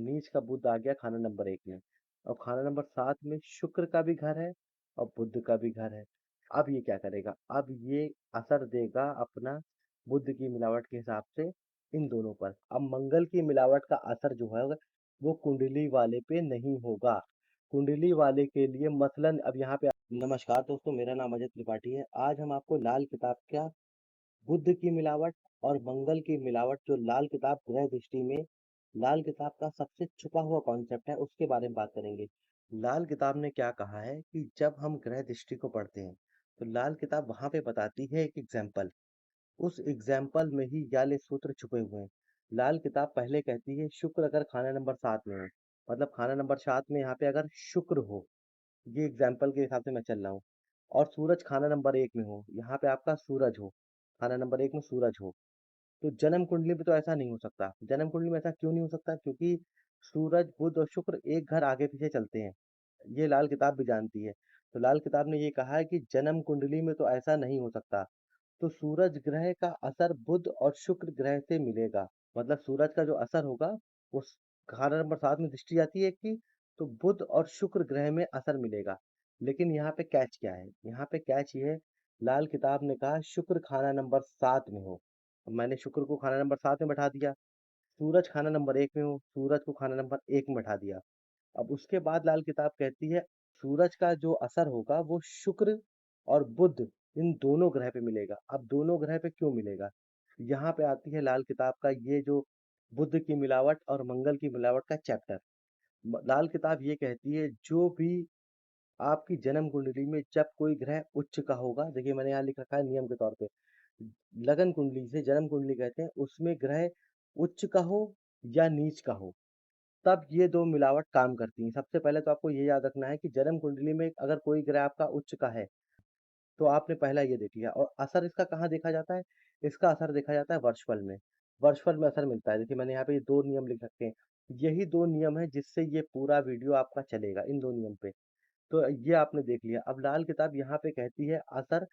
नीच का बुध आ गया खाना नंबर 1 में और खाना नंबर 7 में शुक्र का भी घर है और बुध का भी घर है। अब ये क्या करेगा? अब ये असर देगा अपना बुध की मिलावट के हिसाब से इन दोनों पर। अब मंगल की मिलावट का असर जो है वो कुंडली वाले पे नहीं होगा। कुंडली वाले के लिए मसलन अब यहाँ पे नमस्कार दोस्तों, मेरा नाम अजय त्रिपाठी है। आज हम आपको लाल किताब का बुध की मिलावट और मंगल की मिलावट, जो लाल किताब ग्रह दृष्टि में लाल किताब का सबसे छुपा हुआ कॉन्सेप्ट है, उसके बारे में बात करेंगे। लाल किताब ने क्या कहा है कि जब हम ग्रह दृष्टि को पढ़ते हैं तो लाल किताब वहां पे बताती है एक एग्जाम्पल। उस एग्जाम्पल में ही वाले सूत्र छुपे हुए हैं। लाल किताब पहले कहती है शुक्र अगर खाना नंबर 7 में हो, मतलब खाना नंबर 7 में यहाँ पे अगर शुक्र हो, ये एग्जाम्पल के हिसाब से मैं चल रहा हूँ, और सूरज खाना नंबर 1 में हो, यहाँ पे आपका सूरज हो, खाना नंबर 1 में सूरज हो, तो जन्म कुंडली में तो ऐसा नहीं हो सकता। जन्म कुंडली में ऐसा क्यों नहीं हो सकता? क्योंकि सूरज बुध और शुक्र एक घर आगे पीछे चलते हैं। ये लाल किताब भी जानती है। तो लाल किताब ने ये कहा है कि जन्म कुंडली में तो ऐसा नहीं हो सकता। तो सूरज ग्रह का असर बुध और शुक्र ग्रह से मिलेगा। मतलब सूरज का जो असर होगा वो खाना नंबर 7 में दृष्टि आती है कि तो बुध और शुक्र ग्रह में असर मिलेगा। लेकिन यहाँ पे कैच क्या है? यहाँ पे कैच ये है, लाल किताब ने कहा शुक्र खाना नंबर 7 में हो। अब मैंने शुक्र को खाना नंबर 7 में बैठा दिया। सूरज खाना नंबर 1 में हो, सूरज को खाना नंबर 1 में बैठा दिया। अब उसके बाद लाल किताब कहती है सूरज का जो असर होगा वो शुक्र और बुध इन दोनों ग्रह पे मिलेगा। अब दोनों ग्रह पे क्यों मिलेगा? यहाँ पे आती है लाल किताब का ये जो बुध की मिलावट और मंगल की मिलावट का चैप्टर। लाल किताब ये कहती है जो भी आपकी जन्म कुंडली में जब कोई ग्रह उच्च का होगा, देखिए मैंने यहाँ लिख रखा है नियम के तौर पे, लगन कुंडली से जन्म कुंडली कहते हैं, उसमें ग्रह उच्च का हो या नीच का हो, तब ये दो मिलावट काम करती हैं। सबसे पहले तो आपको ये याद रखना है कि जन्म कुंडली में अगर कोई ग्रह आपका उच्च का है तो आपने पहला ये देख लिया। और असर इसका कहाँ देखा जाता है? इसका असर देखा जाता है वर्षफल में। वर्षफल में असर मिलता है। देखिए मैंने यहाँ पे ये दो नियम लिख रखे हैं। यही दो नियम है जिससे ये पूरा वीडियो आपका चलेगा, इन दो नियम पे। तो ये आपने देख लिया। अब लाल किताब यहाँ पे कहती है असर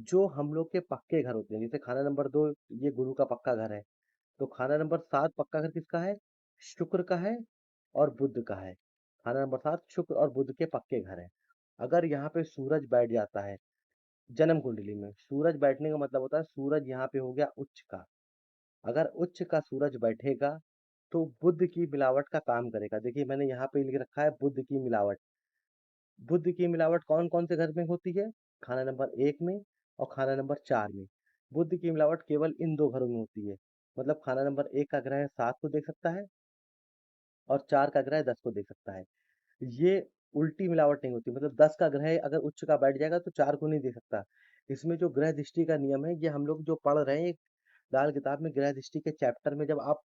जो हम लोग के पक्के घर होते हैं, जैसे खाना नंबर 2 ये गुरु का पक्का घर है, तो खाना नंबर 7 पक्का घर किसका है? शुक्र का है और बुध का है। खाना नंबर 7 शुक्र और बुध के पक्के घर हैं। अगर यहाँ पे सूरज बैठ जाता है जन्म कुंडली में, सूरज बैठने का मतलब होता है सूरज यहाँ पे हो गया उच्च का। अगर उच्च का सूरज बैठेगा तो बुध की मिलावट का काम करेगा। देखिए मैंने यहाँ पे लिख रखा है बुध की मिलावट। बुध की मिलावट कौन कौन से घर में होती है? खाना नंबर 1 में और खाना नंबर 4 में। बुध की मिलावट केवल इन दो घरों में होती है। मतलब खाना नंबर 1 का ग्रह 7 को देख सकता है और 4 का ग्रह 10 को देख सकता है। ये उल्टी मिलावट नहीं होती। मतलब 10 का ग्रह अगर उच्च का बैठ जाएगा तो 4 को नहीं दे सकता। इसमें जो ग्रह दृष्टि का नियम है, ये हम लोग जो पढ़ रहे हैं लाल किताब में ग्रह दृष्टि के चैप्टर में, जब आप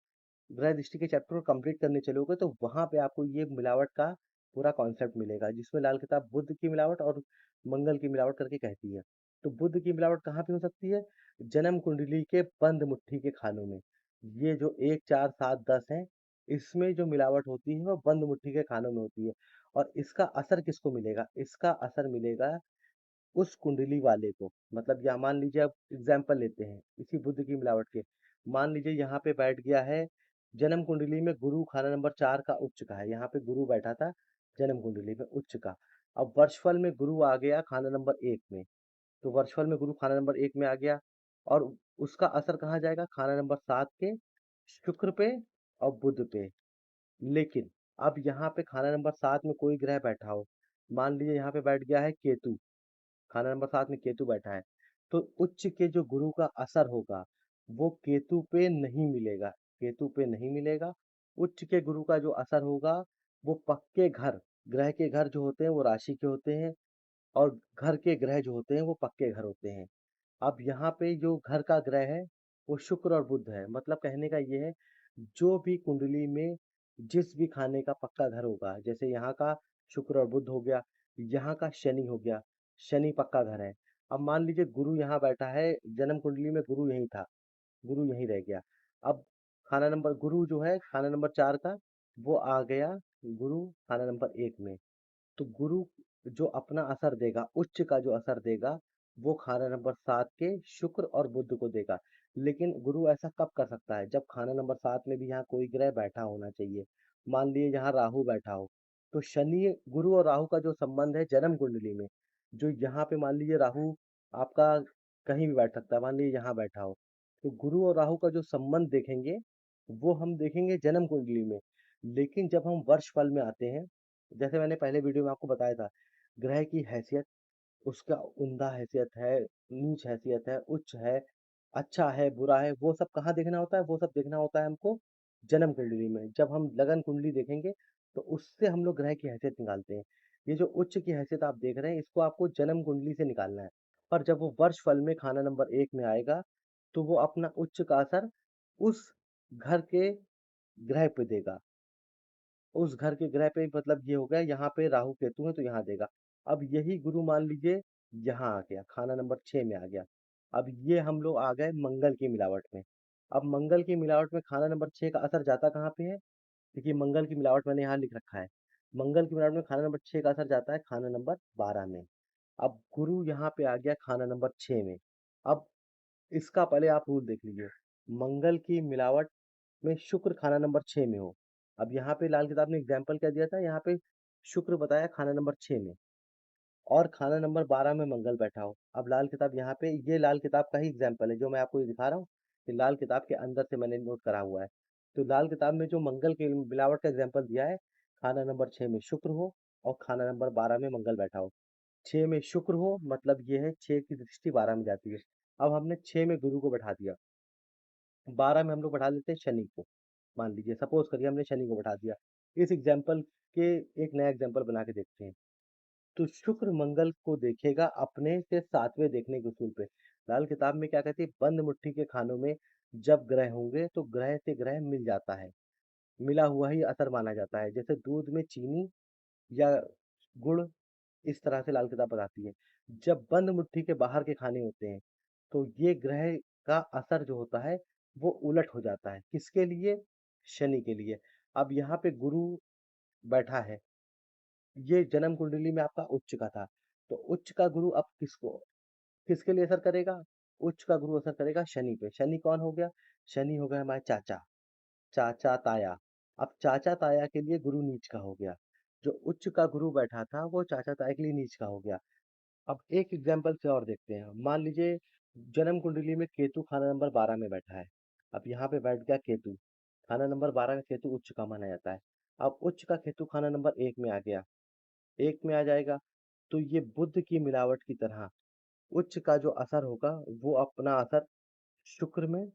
ग्रह दृष्टि के चैप्टर को कंप्लीट करने चलोगे तो वहां पे आपको ये मिलावट का पूरा कॉन्सेप्ट मिलेगा, जिसमें लाल किताब बुध की मिलावट और मंगल की मिलावट करके कहती है। तो बुध की मिलावट कहाँ पे हो सकती है? जन्म कुंडली के बंद मुट्ठी के खानों में। ये जो 1 4 7 10 है, इसमें जो मिलावट होती है वो बंद मुट्ठी के खानों में होती है। और इसका असर किसको मिलेगा? इसका असर मिलेगा उस कुंडली वाले को। मतलब या मान लीजिए, आप एग्जाम्पल लेते हैं इसी बुध की मिलावट के। मान लीजिए यहाँ पे बैठ गया है जन्म कुंडली में गुरु खाना नंबर 4 का उच्च का है, यहाँ पे गुरु बैठा था जन्म कुंडली में उच्च का। अब वर्षफल में गुरु आ गया खाना नंबर 1 में, तो वर्षफल में गुरु खाना नंबर 1 में आ गया और उसका असर कहाँ जाएगा? खाना नंबर 7 के शुक्र पे और बुध पे। लेकिन अब यहाँ पे खाना नंबर 7 में कोई ग्रह बैठा हो, मान लीजिए यहाँ पे बैठ गया है केतु, खाना नंबर 7 में केतु बैठा है, तो उच्च के जो गुरु का असर होगा वो केतु पे नहीं मिलेगा। केतु पे नहीं मिलेगा। उच्च के गुरु का जो असर होगा वो पक्के घर, ग्रह के घर जो होते हैं वो राशि के होते हैं और घर के ग्रह जो होते हैं वो पक्के घर होते हैं। अब यहाँ पे जो घर का ग्रह है वो शुक्र और बुध है। मतलब कहने का ये है, जो भी कुंडली में जिस भी खाने का पक्का घर होगा, जैसे यहाँ का शुक्र और बुध हो गया, यहाँ का शनि हो गया, शनि पक्का घर है। अब मान लीजिए गुरु यहाँ बैठा है, जन्म कुंडली में गुरु यहीं था, गुरु यहीं रह गया। अब खाना नंबर गुरु जो है खाना नंबर 4 का, वो आ गया गुरु खाना नंबर 1 में। तो गुरु जो अपना असर देगा, उच्च का जो असर देगा, वो खाना नंबर 7 के शुक्र और बुध को देगा। लेकिन गुरु ऐसा कब कर सकता है? जब खाना नंबर 7 में भी यहाँ कोई ग्रह बैठा होना चाहिए। मान लीजिए यहाँ राहु बैठा हो, तो शनि गुरु और राहु का जो संबंध है जन्म कुंडली में, जो यहाँ पे मान लीजिए राहु आपका कहीं भी बैठ सकता है, मान लीजिए यहाँ बैठा हो, तो गुरु और राहु का जो संबंध देखेंगे वो हम देखेंगे जन्म कुंडली में। लेकिन जब हम वर्ष फल में आते हैं, जैसे मैंने पहले वीडियो में आपको बताया था, ग्रह की हैसियत, उसका उम्दा हैसियत है, नीच हैसियत है, उच्च है, अच्छा है, बुरा है, वो सब कहाँ देखना होता है? वो सब देखना होता है हमको जन्म कुंडली में। जब हम लगन कुंडली देखेंगे तो उससे हम लोग ग्रह की हैसियत निकालते हैं। ये जो उच्च की हैसियत आप देख रहे हैं, इसको आपको जन्म कुंडली से निकालना है। और जब वो वर्ष फल में खाना नंबर 1 में आएगा, तो वो अपना उच्च का असर उस घर के ग्रह पे देगा। उस घर के ग्रह पे मतलब ये हो गया, यहाँ पे राहु केतु है तो यहाँ देगा। अब यही गुरु मान लीजिए यहाँ आ गया, खाना नंबर 6 में आ गया। अब ये हम लोग आ गए मंगल की मिलावट में। अब मंगल की मिलावट में खाना नंबर 6 का असर जाता कहाँ पे है? देखिए मंगल की मिलावट मैंने यहाँ लिख रखा है। मंगल की मिलावट में खाना नंबर 6 का असर जाता है खाना नंबर 12 में। अब गुरु यहाँ पे आ गया खाना नंबर 6 में। अब इसका पहले आप रूल देख लीजिए। मंगल की मिलावट में शुक्र खाना नंबर 6 में हो। अब यहाँ पे लाल किताब ने एग्जाम्पल क्या दिया था, यहाँ पे शुक्र बताया खाना नंबर 6 में, और खाना नंबर 12 में मंगल बैठा हो। अब लाल किताब यहाँ पे, ये लाल किताब का ही एग्जाम्पल है जो मैं आपको ये दिखा रहा हूँ, ये लाल किताब के अंदर से मैंने नोट करा हुआ है। तो लाल किताब में जो मंगल के मिलावट का एग्जाम्पल दिया है, खाना नंबर 6 में शुक्र हो और खाना नंबर 12 में मंगल बैठा हो। 6 में शुक्र हो मतलब ये है 6 की दृष्टि 12 में जाती है। अब हमने 6 में गुरु को बैठा दिया, 12 में हम लोग बैठा देते हैं शनि को। मान लीजिए सपोज करिए हमने शनि को बैठा दिया। इस एग्जाम्पल के एक नया एग्जाम्पल बना के देखते हैं। तो शुक्र मंगल को देखेगा अपने से 7वें देखने के उसूल पे। लाल किताब में क्या कहती है, बंद मुट्ठी के खानों में जब ग्रह होंगे तो ग्रह से ग्रह मिल जाता है, मिला हुआ ही असर माना जाता है। जैसे दूध में चीनी या गुड़, इस तरह से लाल किताब बताती है। जब बंद मुट्ठी के बाहर के खाने होते हैं तो ये ग्रह का असर जो होता है वो उलट हो जाता है। किसके लिए? शनि के लिए। अब यहाँ पे गुरु बैठा है, ये जन्म कुंडली में आपका उच्च का था, तो उच्च का गुरु अब किसको किसके लिए असर करेगा? उच्च का गुरु असर करेगा शनि पे। शनि कौन हो गया? शनि हो गया हमारे चाचा, चाचा ताया। अब चाचा ताया के लिए गुरु नीच का हो गया। जो उच्च का गुरु बैठा था वो चाचा ताया के लिए नीच का हो गया। अब एक एग्जाम्पल से और देखते हैं। मान लीजिए जन्म कुंडली में केतु खाना नंबर 12 में बैठा है। अब यहाँ पे बैठ गया केतु, खाना नंबर 12 का केतु उच्च का माना जाता है। अब उच्च का केतु खाना नंबर 1 में आ गया, 1 में आ जाएगा, तो ये बुध की मिलावट की तरह उच्च का जो असर होगा वो अपना असर शुक्र में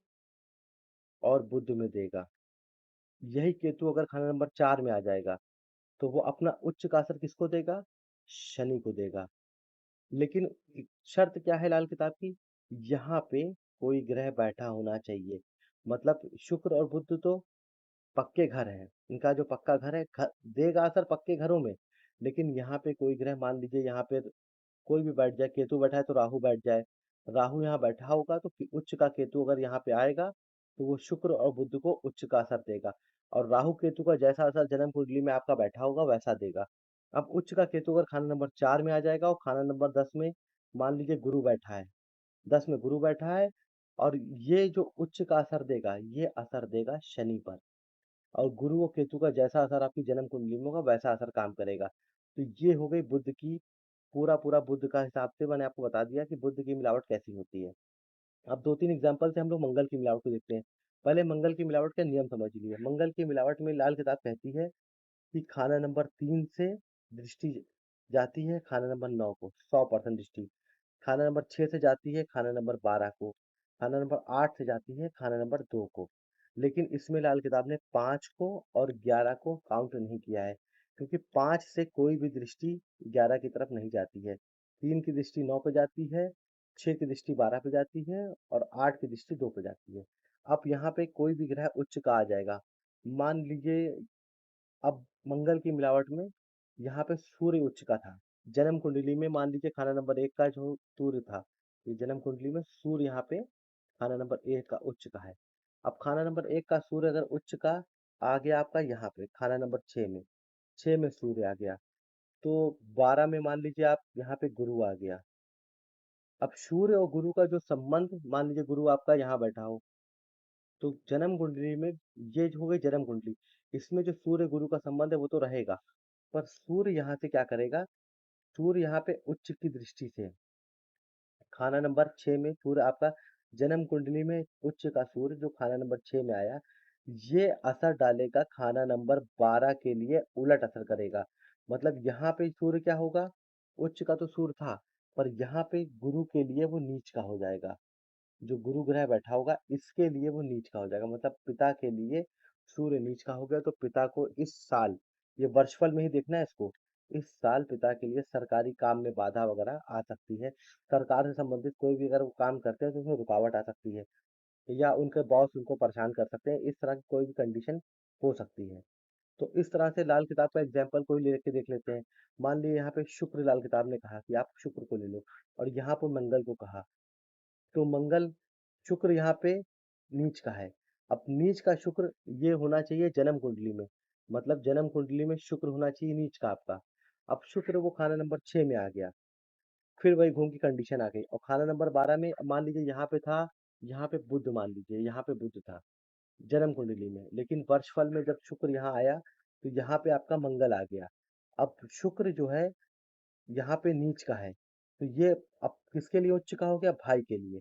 और बुध में देगा। यही केतु अगर खाना नंबर 4 में आ जाएगा तो वो अपना उच्च का असर किसको देगा? शनि को देगा। लेकिन शर्त क्या है लाल किताब की? यहाँ पे कोई ग्रह बैठा होना चाहिए। मतलब शुक्र और बुध तो पक्के घर हैं, इनका जो पक्का घर है, देगा असर पक्के घरों में। लेकिन यहाँ पे कोई ग्रह मान लीजिए यहाँ पे कोई भी बैठ जाए, केतु बैठा है तो राहु बैठ जाए, राहु यहाँ बैठा होगा तो उच्च का केतु अगर यहाँ पे आएगा तो वो शुक्र और बुध को उच्च का असर देगा। और राहु केतु का जैसा असर जन्म कुंडली में आपका बैठा होगा वैसा देगा। अब उच्च का केतु अगर खाना नंबर 4 में आ जाएगा और खाना नंबर 10 में मान लीजिए गुरु बैठा है, 10 में गुरु बैठा है, और ये जो उच्च का असर देगा ये असर देगा शनि पर। और गुरु और केतु का जैसा असर आपकी जन्म कुंडली में होगा वैसा असर काम करेगा। तो ये हो गई बुध की, पूरा पूरा बुध का हिसाब से मैंने आपको बता दिया कि बुध की मिलावट कैसी होती है। अब 2-3 एग्जांपल से हम लोग मंगल की मिलावट को देखते हैं। पहले मंगल की मिलावट का नियम समझ लीजिए। मंगल की मिलावट में लाल किताब कहती है कि खाना नंबर 3 से दृष्टि जाती है खाना नंबर 9 को, 100% दृष्टि। खाना नंबर 6 से जाती है खाना नंबर 12 को, खाना नंबर 8 से जाती है खाना नंबर 2 को। लेकिन इसमें लाल किताब ने 5 को और 11 को काउंट नहीं किया है, क्योंकि 5 से कोई भी दृष्टि 11 की तरफ नहीं जाती है। 3 की दृष्टि 9 पे जाती है, 6 की दृष्टि 12 पे जाती है और 8 की दृष्टि 2 पे जाती है। अब यहाँ पे कोई भी ग्रह उच्च का आ जाएगा। मान लीजिए अब मंगल की मिलावट में यहाँ पे सूर्य उच्च का था। जन्म कुंडली में मान लीजिए खाना नंबर 1 का जो सूर्य था, ये जन्म कुंडली में सूर्य यहाँ पे खाना नंबर 1 का उच्च का है। अब खाना नंबर 1 का सूर्य अगर उच्च का आ गया आपका यहाँ पे खाना नंबर 6 में, 6 में सूर्य आ गया, तो 12 में मान लीजिए आप यहाँ पे गुरु आ गया। अब सूर्य और गुरु का जो संबंध, मान लीजिए गुरु आपका यहाँ बैठा हो, तो जन्म कुंडली में ये जो हो गई जन्म कुंडली, इसमें जो सूर्य गुरु का संबंध है वो तो रहेगा, पर सूर्य यहाँ से क्या करेगा, सूर्य यहाँ पे उच्च की दृष्टि से खाना नंबर 6 में सूर्य आपका जन्म कुंडली में उच्च का सूर्य जो खाना नंबर 6 में आया, ये असर डालेगा खाना नंबर 12 के लिए उलट असर करेगा। मतलब यहाँ पे सूर्य क्या होगा, उच्च का तो सूर्य था, पर यहाँ पे गुरु के लिए वो नीच का हो जाएगा। जो गुरु ग्रह बैठा होगा इसके लिए वो नीच का हो जाएगा, मतलब पिता के लिए सूर्य नीच का हो गया, तो पिता को इस साल, ये वर्षफल में ही देखना है इसको, इस साल पिता के लिए सरकारी काम में बाधा वगैरह आ सकती है। सरकार से संबंधित कोई भी अगर वो काम करते हैं तो उसमें रुकावट आ सकती है, या उनके बॉस उनको परेशान कर सकते हैं, इस तरह की कोई भी कंडीशन हो सकती है। तो इस तरह से लाल किताब का एग्जाम्पल कोई लेके देख लेते हैं। मान लीजिए यहाँ पे शुक्र, लाल किताब ने कहा कि आप शुक्र को ले लो, और यहाँ पे मंगल को कहा, तो मंगल, शुक्र यहाँ पे नीच का है। अब नीच का शुक्र ये होना चाहिए जन्म कुंडली में, मतलब जन्म कुंडली में शुक्र होना चाहिए नीच का आपका। अब शुक्र वो खाना नंबर 6 में आ गया, फिर वही घूम की कंडीशन आ गई, और खाना नंबर 12 में अब मान लीजिए यहाँ पे था, यहाँ पे बुध, मान लीजिए यहाँ पे बुध था जन्म कुंडली में, लेकिन वर्षफल में जब शुक्र यहाँ आया तो यहाँ पे आपका मंगल आ गया। अब शुक्र जो है यहाँ पे नीच का है, तो ये अब किसके लिए उच्च का हो गया, भाई के लिए।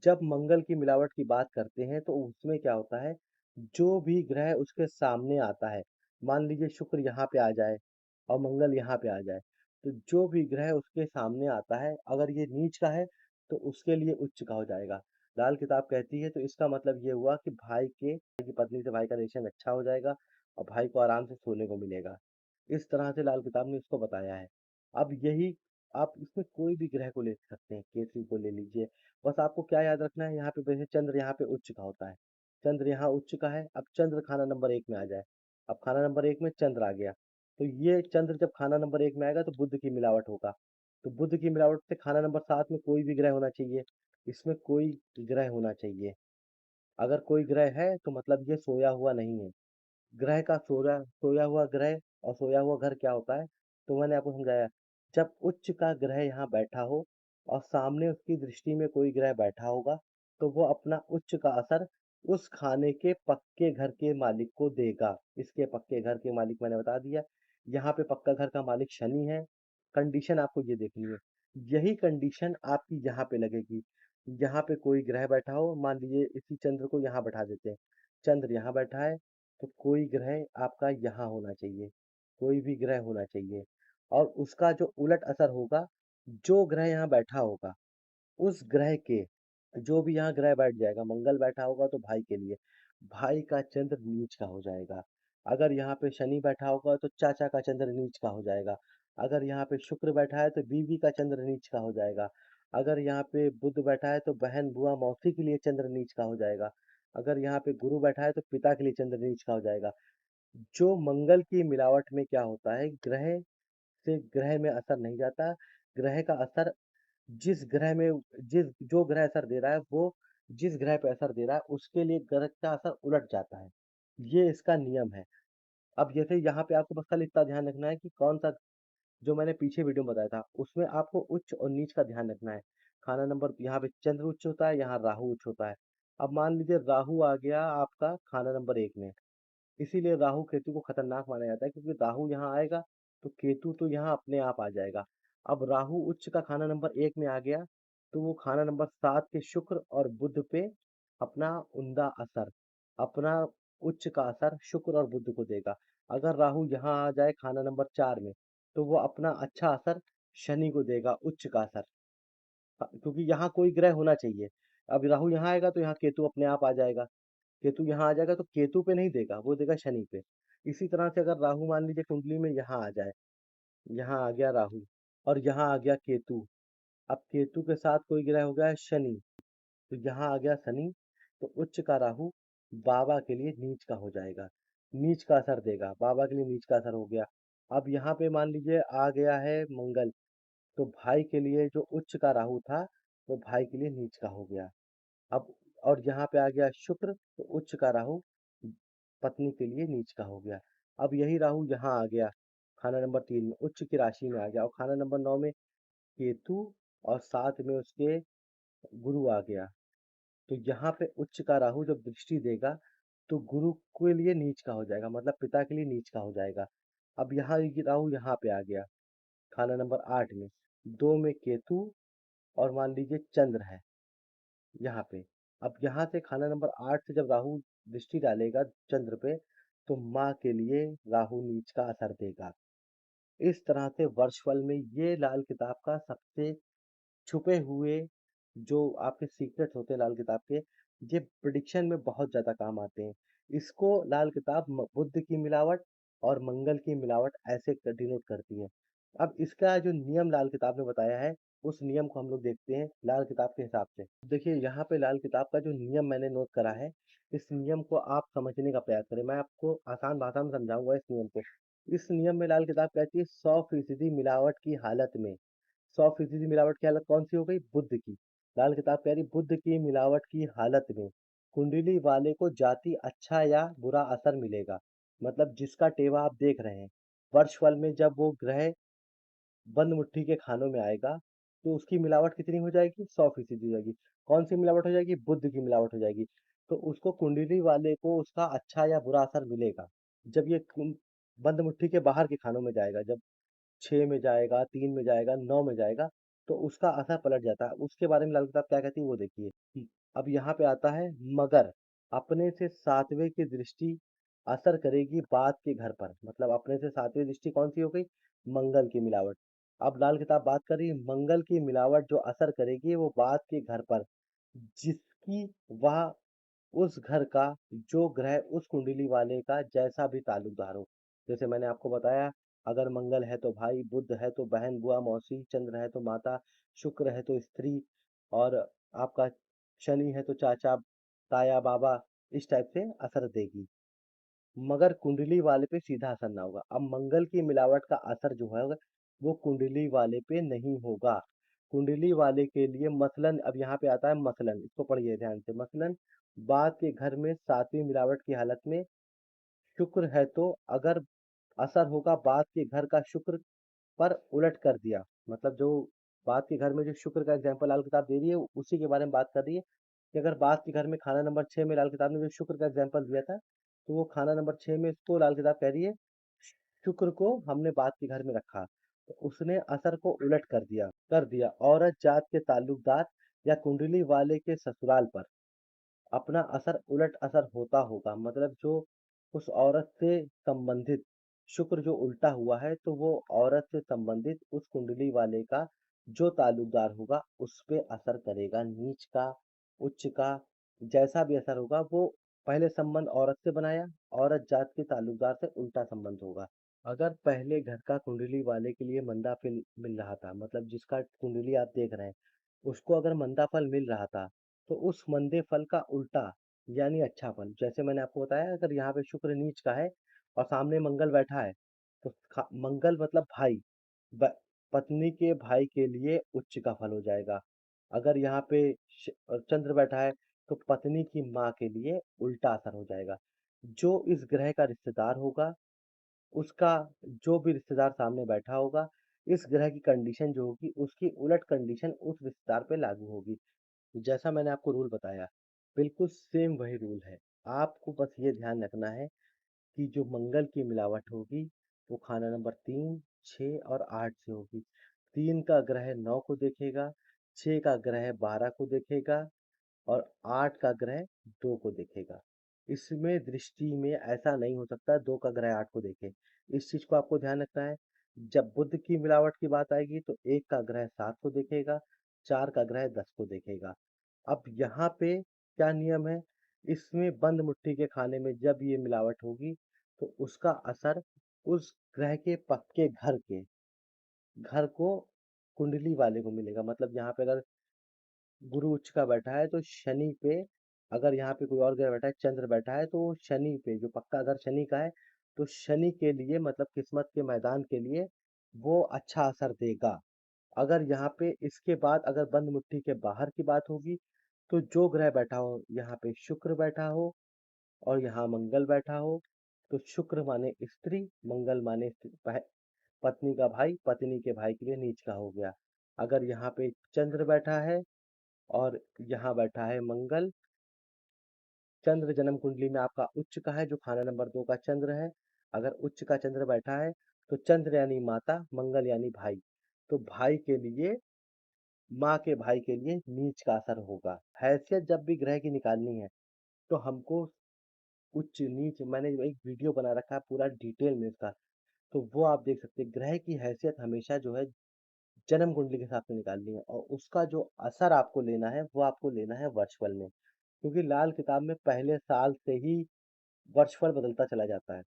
जब मंगल की मिलावट की बात करते हैं तो उसमें क्या होता है, जो भी ग्रह उसके सामने आता है, मान लीजिए शुक्र यहाँ पे आ जाए और मंगल यहाँ पे आ जाए, तो जो भी ग्रह उसके सामने आता है अगर ये नीच का है तो उसके लिए उच्च का हो जाएगा। लाल किताब कहती है तो इसका मतलब ये हुआ कि भाई की पत्नी से भाई का रिलेशन अच्छा हो जाएगा और भाई को आराम से सोने को मिलेगा। इस तरह से लाल किताब ने इसको बताया है। अब यही आप इसमें कोई भी ग्रह को ले सकते हैं, केतु को ले लीजिए। बस आपको क्या याद रखना है, यहाँ पे वैसे चंद्र यहाँ पे उच्च का होता है, चंद्र यहाँ उच्च का है। अब चंद्र खाना नंबर 1 में आ जाए, अब खाना नंबर 1 में चंद्र आ गया, तो ये चंद्र जब खाना नंबर 1 में आएगा तो बुध की मिलावट होगा, तो बुध की मिलावट से खाना नंबर 7 में कोई भी ग्रह होना चाहिए, इसमें कोई ग्रह होना चाहिए। अगर कोई ग्रह है तो मतलब ये सोया हुआ नहीं है। ग्रह का सोया सोया हुआ ग्रह और सोया हुआ घर क्या होता है, तो मैंने आपको समझाया। जब उच्च का ग्रह यहाँ बैठा हो और सामने उसकी दृष्टि में कोई ग्रह बैठा होगा, तो वो अपना उच्च का असर उस खाने के पक्के घर के मालिक को देगा। इसके पक्के घर के मालिक मैंने बता दिया, यहाँ पे पक्का घर का मालिक शनि है। कंडीशन आपको ये देखनी है, यही कंडीशन आपकी यहाँ पे लगेगी। यहाँ पे कोई ग्रह बैठा हो, मान लीजिए इसी चंद्र को यहाँ बैठा देते हैं, चंद्र यहाँ बैठा है, तो कोई ग्रह आपका यहाँ होना चाहिए, कोई भी ग्रह होना चाहिए। और उसका जो उलट असर होगा, जो ग्रह यहाँ बैठा होगा उस ग्रह के, जो भी यहाँ ग्रह बैठ जाएगा, मंगल बैठा होगा तो भाई के लिए, भाई का चंद्र नीच का हो जाएगा। अगर यहाँ पे शनि बैठा होगा तो चाचा का चंद्र नीच का हो जाएगा। अगर यहाँ पे शुक्र बैठा है तो बीवी का चंद्र नीच का हो जाएगा। अगर यहाँ पे बुध बैठा है तो बहन बुआ मौसी के लिए चंद्र नीच का हो जाएगा। अगर यहाँ पे गुरु बैठा है तो पिता के लिए चंद्र नीच का हो जाएगा। जो मंगल की मिलावट में क्या होता है, ग्रह से ग्रह में असर नहीं जाता, ग्रह का असर जिस ग्रह में, जिस जो ग्रह असर दे रहा है वो जिस ग्रह पे असर दे रहा है उसके लिए ग्रह का असर उलट जाता है। ये इसका नियम है। अब जैसे यहाँ पे आपको बस खाली इतना ध्यान रखना है कि कौन सा, जो मैंने पीछे वीडियो में बताया था उसमें आपको उच्च और नीच का ध्यान रखना है। खाना नंबर यहाँ पे चंद्र उच्च होता है, यहाँ राहु उच्च होता है। अब मान लीजिए राहु आ गया आपका खाना नंबर 1 में, इसीलिए राहु केतु को खतरनाक माना जाता है, क्योंकि राहु यहाँ आएगा तो केतु तो यहाँ अपने आप आ जाएगा। अब राहु उच्च का खाना नंबर 1 में आ गया तो वो खाना नंबर 7 के शुक्र और बुध पे अपना उम्दा असर, अपना उच्च का असर शुक्र और बुध को देगा। अगर राहु यहाँ आ जाए खाना नंबर 4 में तो वो अपना अच्छा असर शनि को देगा, उच्च का असर। क्योंकि यहाँ कोई ग्रह होना चाहिए। अब राहु यहाँ आएगा तो यहाँ केतु अपने आप आ जाएगा, केतु यहाँ आ जाएगा तो केतु पे नहीं देगा, वो देगा शनि पे। इसी तरह से अगर राहु मान लीजिए कुंडली में यहाँ आ जाए, यहाँ आ गया राहु और यहाँ आ गया केतु, अब केतु के साथ कोई ग्रह हो गया है शनि, तो यहाँ आ गया शनि, तो उच्च का राहु बाबा के लिए नीच का हो जाएगा, नीच का असर देगा, बाबा के लिए नीच का असर हो गया। अब यहाँ पे मान लीजिए आ गया है मंगल, तो भाई के लिए जो उच्च का राहु था वो भाई के लिए नीच का हो गया। अब और यहाँ पे आ गया शुक्र, तो उच्च का राहु पत्नी के लिए नीच का हो गया। अब यही राहु यहाँ आ गया खाना नंबर 3 में, उच्च की राशि में आ गया, और खाना नंबर 9 में केतु, और साथ में उसके गुरु आ गया। तो यहाँ पे उच्च का राहु जब दृष्टि देगा तो गुरु के लिए नीच का हो जाएगा, मतलब पिता के लिए नीच का हो जाएगा। अब यहाँ ये राहु यहाँ पे आ गया खाना नंबर 8 में, 2 में केतु और मान लीजिए चंद्र है यहाँ पे। अब यहाँ से खाना नंबर 8 से जब राहु दृष्टि डालेगा चंद्र पे, तो माँ के लिए राहु नीच का असर देगा। इस तरह से वर्षफल में ये लाल किताब का सबसे छुपे हुए जो आपके सीक्रेट्स होते हैं लाल किताब के, ये प्रिडिक्शन में बहुत ज़्यादा काम आते हैं। इसको लाल किताब बुध की मिलावट और मंगल की मिलावट ऐसे डिनोट करती है। अब इसका जो नियम लाल किताब ने बताया है, उस नियम को हम लोग देखते हैं लाल किताब के हिसाब से। देखिए यहाँ पे लाल किताब का जो नियम मैंने नोट करा है, इस नियम को आप समझने का प्रयास करें। मैं आपको आसान भाषा में समझाऊंगा इस नियम को। इस नियम में लाल किताब कहती है 100% मिलावट की हालत में, 100% मिलावट की हालत कौन सी हो गई? बुध की। लाल किताब कह रही बुध की मिलावट की हालत में कुंडली वाले को जाति अच्छा या बुरा असर मिलेगा। मतलब जिसका टेवा आप देख रहे हैं, वर्षफल में जब वो ग्रह बंद मुट्ठी के खानों में आएगा, तो उसकी मिलावट कितनी हो जाएगी? 100% हो जाएगी। कौन सी मिलावट हो जाएगी? बुध की मिलावट हो जाएगी। तो उसको कुंडली वाले को उसका अच्छा या बुरा असर मिलेगा। जब ये बंद मुट्ठी के बाहर के खानों में जाएगा, जब 6 में जाएगा, 3 में जाएगा, 9 में जाएगा, तो उसका असर पलट जाता है। उसके बारे में लाल किताब क्या कहती है वो देखिए। अब यहाँ पे आता है मगर अपने से 7वें की दृष्टि असर करेगी बात के घर पर। मतलब अपने से 7वीं दृष्टि कौन सी हो गई? मंगल की मिलावट। अब लाल किताब बात कर रही है मंगल की मिलावट जो असर करेगी वो बात के घर पर, जिसकी वह उस घर का जो ग्रह उस कुंडली वाले का जैसा भी ताल्लुकदार हो। जैसे मैंने आपको बताया, अगर मंगल है तो भाई, बुध है तो बहन बुआ मौसी, चंद्र है तो माता, शुक्र है तो स्त्री, और आपका शनि है तो चाचा ताया बाबा, इस टाइप से असर देगी। मगर कुंडली वाले पे सीधा असर ना होगा। अब मंगल की मिलावट का असर जो है वो कुंडली वाले पे नहीं होगा। कुंडली वाले के लिए मसलन, अब यहाँ पे आता है मसलन, इसको पढ़िए ध्यान से। मसलन बात के घर में 7वीं मिलावट की हालत में शुक्र है तो अगर असर होगा बात के घर का शुक्र पर उलट कर दिया। मतलब जो बात के घर में जो शुक्र का एग्जाम्पल लाल किताब दे रही है उसी के बारे में बात कर रही है कि अगर बात के घर में खाना नंबर 6 में लाल किताब ने जो शुक्र का एग्जाम्पल दिया था, तो वो खाना नंबर 6 में इसको लाल किताब कह रही है शुक्र को हमने बात के घर में रखा, तो उसने असर को उलट कर दिया औरत जात के ताल्लुकदार या कुंडली वाले के ससुराल पर अपना असर उलट असर होता होगा। मतलब जो उस औरत से संबंधित शुक्र जो उल्टा हुआ है, तो वो औरत से संबंधित उस कुंडली वाले का जो ताल्लुकदार होगा उस पे असर करेगा। नीच का, उच्च का, जैसा भी असर होगा वो पहले संबंध औरत से बनाया, औरत जात के ताल्लुकदार से उल्टा संबंध होगा। अगर पहले घर का कुंडली वाले के लिए मंदा फल मिल रहा था, मतलब जिसका कुंडली आप देख रहे हैं उसको अगर मंदा फल मिल रहा था, तो उस मंदे फल का उल्टा यानी अच्छा फल, जैसे मैंने आपको बताया अगर यहाँ पे शुक्र नीच का है और सामने मंगल बैठा है, तो मंगल मतलब भाई, ब- पत्नी के भाई के लिए उच्च का फल हो जाएगा। अगर यहाँ पे चंद्र बैठा है, तो पत्नी की माँ के लिए उल्टा असर हो जाएगा। जो इस ग्रह का रिश्तेदार होगा उसका, जो भी रिश्तेदार सामने बैठा होगा, इस ग्रह की कंडीशन जो होगी उसकी उलट कंडीशन उस रिश्तेदार पे लागू होगी। जैसा मैंने आपको रूल बताया, बिल्कुल सेम वही रूल है। आपको बस ये ध्यान रखना है कि जो मंगल की मिलावट होगी वो खाना नंबर 3, 6 और 8 से होगी। 3 का ग्रह 9 को देखेगा, 6 का ग्रह 12 को देखेगा और 8 का ग्रह 2 को देखेगा। इसमें दृष्टि में ऐसा नहीं हो सकता 2 का ग्रह 8 को देखे। इस चीज को आपको ध्यान रखना है। जब बुध की मिलावट की बात आएगी तो 1 का ग्रह 7 को देखेगा, 4 का ग्रह 10 को देखेगा। अब यहाँ पे क्या नियम है? इसमें बंद मुट्ठी के खाने में जब ये मिलावट होगी तो उसका असर उस ग्रह के पक्के घर को कुंडली वाले को मिलेगा। मतलब यहाँ पे अगर गुरु उच्च का बैठा है तो शनि पे, अगर यहाँ पे कोई और ग्रह बैठा है, चंद्र बैठा है, तो वो शनि पे, जो पक्का अगर शनि का है, तो शनि के लिए मतलब किस्मत के मैदान के लिए वो अच्छा असर देगा। अगर यहाँ पे इसके बाद अगर बंद मुट्ठी के बाहर की बात होगी, तो जो ग्रह बैठा हो, यहाँ पे शुक्र बैठा हो और यहाँ मंगल बैठा हो, तो शुक्र माने स्त्री, मंगल माने पत्नी का भाई, पत्नी के भाई के लिए नीच का हो गया। अगर यहाँ पे चंद्र बैठा है और यहाँ बैठा है मंगल। चंद्र जन्म कुंडली में आपका उच्च का है, जो खाना नंबर 2 का चंद्र है। अगर उच्च का चंद्र बैठा है तो चंद्र यानी माता, मंगल यानी भाई। तो भाई के लिए, माँ के भाई के लिए नीच का असर होगा। हैसियत जब भी ग्रह की निकालनी है तो हमको उच्च नीच, मैंने एक वीडियो बना रखा है पूरा डिटेल में इसका, तो वो आप देख सकते हैं। ग्रह की हैसियत हमेशा जो है जन्म कुंडली के हिसाब से निकालनी है, और उसका जो असर आपको लेना है वो आपको लेना है वर्चफल में। क्योंकि लाल किताब में पहले साल से ही वर्षफल बदलता चला जाता है।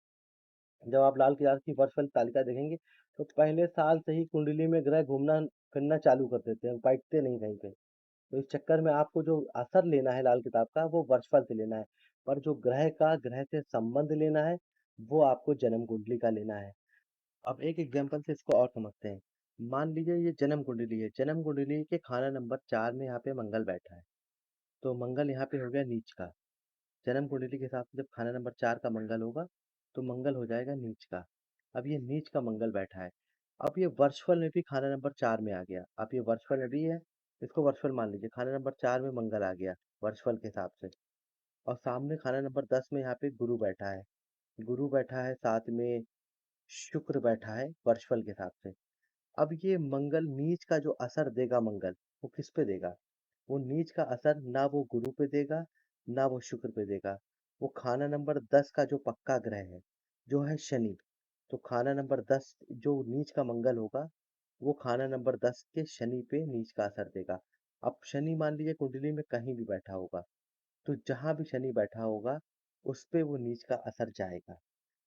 जब आप लाल किताब की वर्षफल तालिका देखेंगे तो पहले साल से ही कुंडली में ग्रह घूमना फिरना चालू कर देते हैं, बैठते नहीं कहीं पे। तो इस चक्कर में आपको जो असर लेना है लाल किताब का वो वर्षफल से लेना है, पर जो ग्रह का ग्रह से संबंध लेना है वो आपको जन्म कुंडली का लेना है। अब एक एग्जांपल से इसको और समझते हैं। मान लीजिए ये जन्म कुंडली है, जन्म कुंडली के खाना नंबर 4 में यहाँ पे मंगल बैठा है। तो मंगल यहाँ पे हो गया नीच का। जन्म कुंडली के हिसाब से जब खाना नंबर 4 का मंगल होगा तो मंगल हो जाएगा नीच का। अब ये नीच का मंगल बैठा है। अब ये वर्षफल में भी खाना नंबर 4 में आ गया। अब ये वर्षफल में भी है, इसको वर्षफल मान लीजिए। खाना नंबर 4 में मंगल आ गया वर्षफल के हिसाब से। और सामने खाना नंबर 10 में यहाँ पे गुरु बैठा है। गुरु बैठा है, साथ में शुक्र बैठा है वर्षफल के हिसाब से। अब ये मंगल नीच का जो असर देगा मंगल, वो किस पे देगा? वो नीच का असर ना वो गुरु पे देगा, ना वो शुक्र पे देगा। वो खाना नंबर 10 का जो पक्का ग्रह है, जो है शनि। तो खाना नंबर 10 जो नीच का मंगल होगा, वो खाना नंबर 10 के शनि पे नीच का असर देगा। अब शनि मान लीजिए कुंडली में कहीं भी बैठा होगा, तो जहाँ भी शनि बैठा होगा, उस पे वो नीच का असर जाएगा।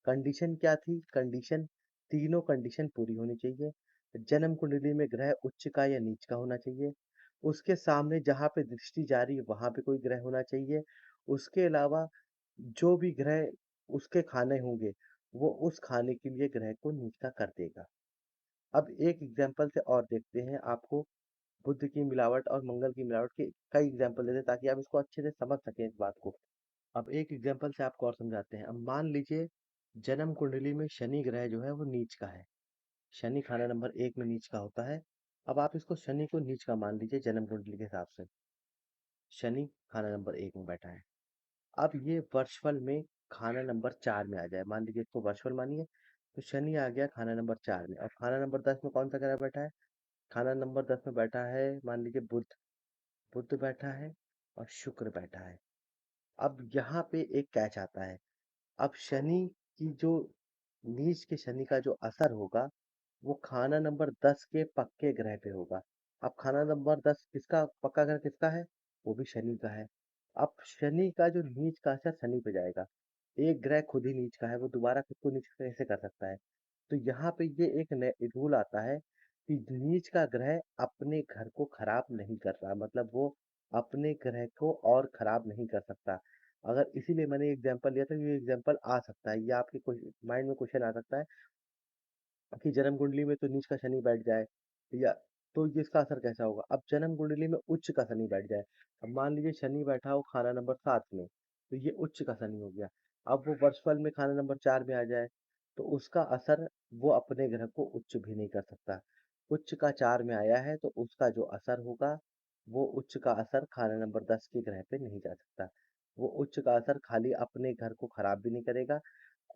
कंडीशन क्या थी? कंडीशन, तीनों कंडीशन पूरी होनी चाहिए। जन्म कुंडली में ग्रह उच्च का या नीच का होना चाहिए। उसके सामने जहाँ पे दृष्टि जा रही है वहां पे कोई ग्रह होना चाहिए। उसके अलावा जो भी ग्रह उसके खाने होंगे, वो उस खाने के लिए ग्रह को नीच का कर देगा। अब एक एग्जाम्पल से और देखते हैं, आपको बुध की मिलावट और मंगल की मिलावट के कई एग्जाम्पल देते हैं ताकि आप इसको अच्छे से समझ सकें इस बात को। अब एक एग्जाम्पल से आपको और समझाते हैं। अब मान लीजिए जन्म कुंडली में शनि ग्रह जो है वो नीच का है। शनि खाना नंबर 1 में नीच का होता है। अब आप इसको शनि को नीच का मान लीजिए जन्म कुंडली के हिसाब से। शनि खाना नंबर 1 में बैठा है। अब ये वर्षफल में खाना नंबर 4 में आ जाए, मान लीजिए इसको वर्षफल मानिए। तो शनि आ गया खाना नंबर 4 में। अब खाना नंबर 10 में कौन सा ग्रह बैठा है? खाना नंबर 10 में बैठा है, मान लीजिए बुध। बुध बैठा है और शुक्र बैठा है। अब यहाँ पे एक कैच आता है। अब शनि की जो नीच के शनि का जो असर होगा, वो खाना नंबर 10 के पक्के ग्रह पे होगा। अब खाना नंबर 10 किसका पक्का ग्रह किसका है? वो भी शनि का है। अब शनि का जो नीच का असर शनि पे जाएगा। एक ग्रह खुद ही नीच का है, वो दोबारा खुद को नीच कैसे कर सकता है? तो यहाँ पे ये एक नया रूल आता है कि नीच का ग्रह अपने घर को खराब नहीं कर रहा, मतलब वो अपने ग्रह को और खराब नहीं कर सकता। अगर इसीलिए मैंने एग्जांपल लिया था, ये एग्जांपल आ सकता है, ये आपके माइंड में क्वेश्चन आ सकता है कि जन्म कुंडली में तो नीच का शनि बैठ जाए, या तो ये इसका असर कैसा होगा? अब जन्म कुंडली में उच्च का शनि बैठ जाए। अब मान लीजिए शनि बैठा हो खाना नंबर 7 में, तो ये उच्च का शनि हो गया। अब वो वर्षफल में खाना नंबर 4 में आ जाए, तो उसका असर वो अपने ग्रह को उच्च भी नहीं कर सकता। उच्च का 4 में आया है तो उसका जो असर होगा, वो उच्च का असर खाना नंबर 10 के ग्रह पे नहीं जा सकता। वो उच्च का असर खाली अपने घर को खराब भी नहीं करेगा,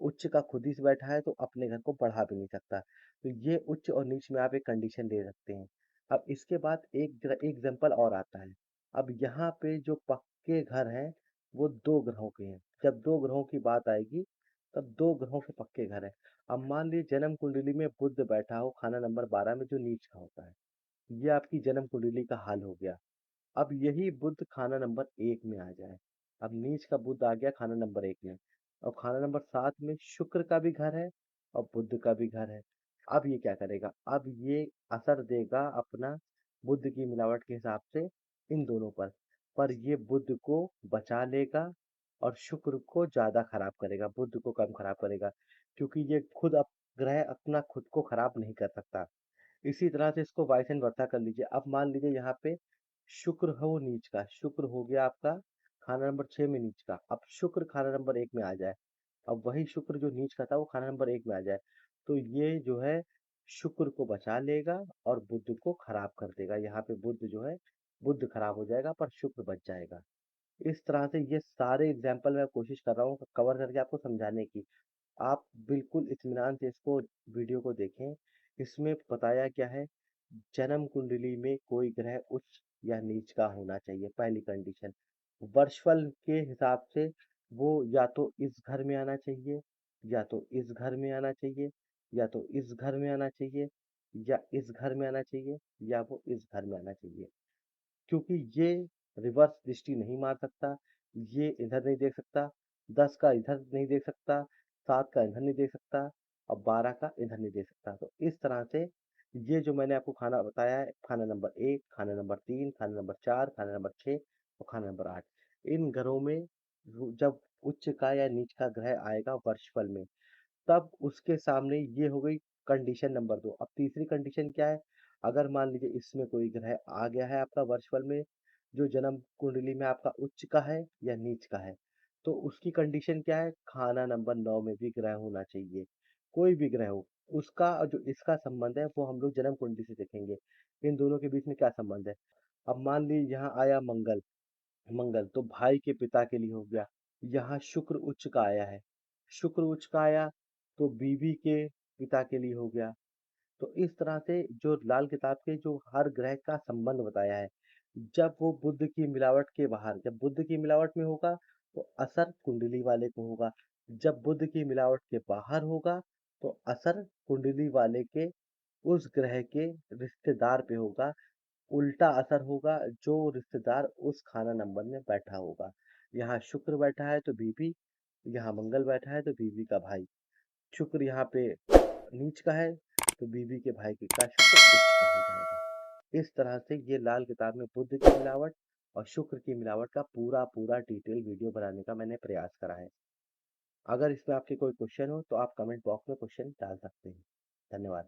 उच्च का खुद ही से बैठा है तो अपने घर को बढ़ा भी नहीं सकता। तो ये उच्च और नीच में आप एक कंडीशन ले सकते हैं। अब इसके बाद एक एग्जाम्पल और आता है। अब यहाँ पे जो पक्के घर हैं वो 2 ग्रहों के हैं। जब 2 ग्रहों की बात आएगी तब 2 ग्रहों के पक्के घर हैं। अब मान लीजिए जन्म कुंडली में बुध बैठा हो खाना नंबर 12 में, जो नीच का होता है। ये आपकी जन्म कुंडली का हाल हो गया। अब यही बुध खाना नंबर 1 में आ जाए। अब नीच का बुध आ गया खाना नंबर 1 में, और खाना नंबर 7 में शुक्र का भी घर है और बुध का भी घर है। अब ये क्या करेगा? अब ये असर देगा अपना बुध की मिलावट के हिसाब से इन दोनों पर ये बुध को बचा लेगा और शुक्र को ज्यादा खराब करेगा, बुध को कम खराब करेगा, क्योंकि ये खुद ग्रह अपना खुद को खराब नहीं कर सकता। इसी तरह से इसको वाइस एंड वर्सा कर लीजिए। अब मान लीजिए यहाँ पे शुक्र हो नीच का, शुक्र हो गया आपका खाना नंबर 6 में नीच का। अब शुक्र खाना नंबर 1 में आ जाए, अब वही शुक्र जो नीच का था वो खाना नंबर 1 में आ जाए, तो ये जो है शुक्र को बचा लेगा और बुध को खराब कर देगा। यहाँ पे बुध जो है बुध खराब हो जाएगा पर शुक्र बच जाएगा। इस तरह से ये सारे एग्जाम्पल मैं कोशिश कर रहा हूँ कवर करके आपको समझाने की। आप बिल्कुल इत्मीनान से इसको वीडियो को देखें। इसमें बताया क्या है, जन्म कुंडली में कोई ग्रह उच्च या नीच का होना चाहिए, पहली कंडीशन। वर्षफल के हिसाब से वो या तो इस घर में आना चाहिए, या तो इस घर में आना चाहिए, या तो इस घर में आना चाहिए, या इस घर में आना चाहिए, या वो इस घर में आना चाहिए। क्योंकि ये रिवर्स दृष्टि नहीं मार सकता, ये इधर नहीं देख सकता, 10 का इधर नहीं देख सकता, 7 का इधर नहीं देख सकता और 12 का इधर नहीं देख सकता। तो इस तरह से ये जो मैंने आपको खाना बताया है, खाना नंबर 1, खाना नंबर 3, खाना नंबर 4, खाना नंबर 6 और खाना नंबर 8, इन घरों में जब उच्च का या नीच का ग्रह आएगा वर्षफल में, तब उसके सामने ये हो गई कंडीशन नंबर 2। अब तीसरी कंडीशन क्या है? अगर मान लीजिए इसमें कोई ग्रह आ गया है आपका वर्षफल में, जो जन्म कुंडली में आपका उच्च का है या नीच का है, तो उसकी कंडीशन क्या है? खाना नंबर 9 में भी ग्रह होना चाहिए। कोई भी ग्रह हो, उसका और जो इसका संबंध है वो हम लोग जन्म कुंडली से देखेंगे। इन दोनों के बीच में क्या संबंध है? अब मान लीजिए यहाँ आया मंगल, मंगल तो भाई के पिता के लिए हो गया। यहाँ शुक्र उच्च का आया है, शुक्र उच्च का आया तो बीवी के पिता के लिए हो गया। तो इस तरह से जो लाल किताब के जो हर ग्रह का संबंध बताया है, जब वो बुध की मिलावट के बाहर, जब बुध की मिलावट में होगा तो असर कुंडली वाले को होगा, जब बुध की मिलावट के बाहर होगा तो असर कुंडली वाले के उस ग्रह के रिश्तेदार पे होगा। उल्टा असर होगा जो रिश्तेदार उस खाना नंबर में बैठा होगा। यहाँ शुक्र बैठा है तो बीवी, यहाँ मंगल बैठा है तो बीवी का भाई। शुक्र यहाँ पे नीच का है तो बीवी के भाई का शुक्र उच्च का हो जाएगा। इस तरह से ये लाल किताब में बुध की मिलावट और शुक्र की मिलावट का पूरा पूरा डिटेल वीडियो बनाने का मैंने प्रयास करा है। अगर इसमें आपके कोई क्वेश्चन हो तो आप कमेंट बॉक्स में क्वेश्चन डाल सकते हैं। धन्यवाद।